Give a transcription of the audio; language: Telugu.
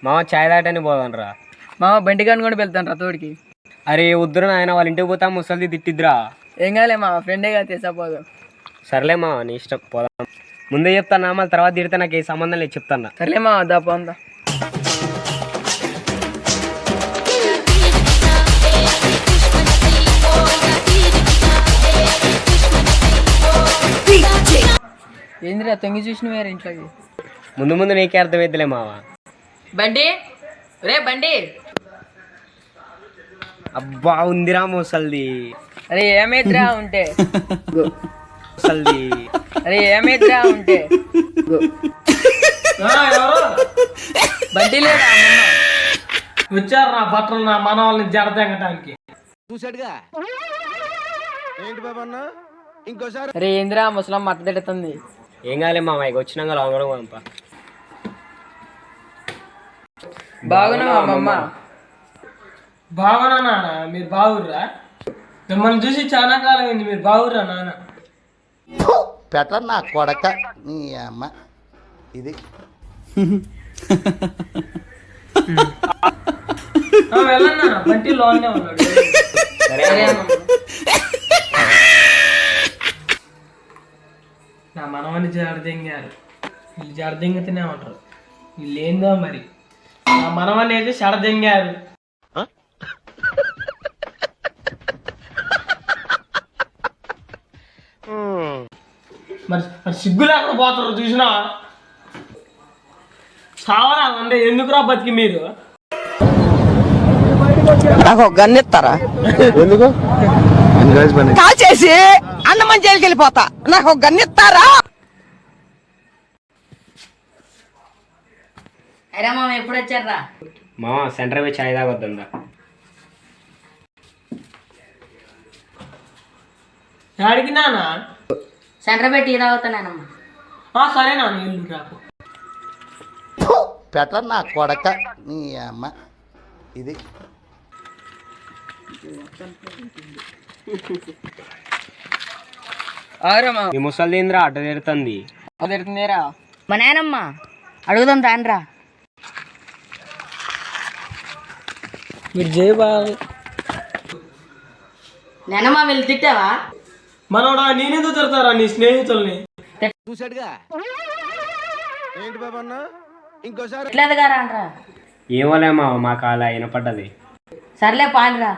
మామ చాయ్ తాగటానికి పోదాంరా. మామ బండిగాని కూడా వెళ్తాను రా తోడికి. అరే వద్దురా నాయన, వాళ్ళ ఇంటికి పోతా ముసలిది తిట్టిద్దిరా. ఏం కాలే మా ఫ్రెండేగా తీసపోదు. సర్లే మామ, నీ ఇష్టం, పోదాం. ముందే చెప్తానా, మళ్ళీ తర్వాత తిడితే నాకు ఏ సంబంధం లేదు చెప్తాను. సర్లే మా దా పోందా. ఏందిరా తొంగి చూసిన వేరే ఇంట్లోకి. ముందు ముందు నీకే అర్థమైద్దిలే మావ. బండి రే బండి. అబ్బా ఉందిరా ముసల్ది. అరే ఏమైద్రా ఉంటే ముసల్ది. అరే ఏమైద్రా ఉంటే బండి లేదా వచ్చారు నా బట్టలు నా మన వాళ్ళని జడదెంగటానికి. చూసాడుగా ఏంటి బాబన్నా ఇంకోసారి. అరే ఏందిరా ముసలం మట్ట తిడుతుంది. ఏం కాలే మామ, ఇక వచ్చినాక లాంగడం పంప. బాగున్నావా అమ్మమ్మ? బాగున్నా నాన్న, మీరు బాగుర్రా? మిమ్మల్ని చూసి చాలా కాలం అయింది, మీరు బాగుర్రా నాన్న? పెట్ట నా కొడక నీ అమ్మ ఇది. వెళ్ళన్నా బంటి లోనే ఉన్నాడు. నా మనవని జడదెంగారు, వీళ్ళు జడదెంగితేనే ఉంటారు. వీళ్ళు ఏందో మరి, నా మనవని అయితే జడదెంగారు. మరి మరి సిగ్గు లేకుండా పోతారు చూసినా. చావరా అంటే ఎందుకురా బతికి మీరు? నాకు గన్నెత్తారా? ఎందుకు కాల్ చేసి అన్నమని జైలుకి వెళ్ళిపోతా. నాకు గన్నెత్తారా? అరే మామ ఎప్పుడు వచ్చారా? మామ సెంటర్ పోయి చాయ్ తాగొద్దా. అడిగి నాన్న సెంటర్ పెట్టి తాగుతానేనమ్మా. సరే నాన్న ఇల్లు రాకు. పెట్ట నా కొడక నీ అమ్మ ఇది. ఈ ముసలిది ఏంద్రా అడ్డ తిడుతుంది. తిడుతుందిరా మా నాయనమ్మ. అడుగుదాం తాండ్రా. మీరు జయబాబు నాయనమ్మ వెళ్ళి తిట్టావా? మనోడా నేనేదో తిడతారా నీ స్నేహితుల్ని? చూసాడుగా ఏంటి బాబన్నా ఇంకోసారి. ఎట్లేదు గారా అంట్రా. ఏమోలే మావ, మాకు అలా వినపడ్డది. సర్లే పాండ్రా.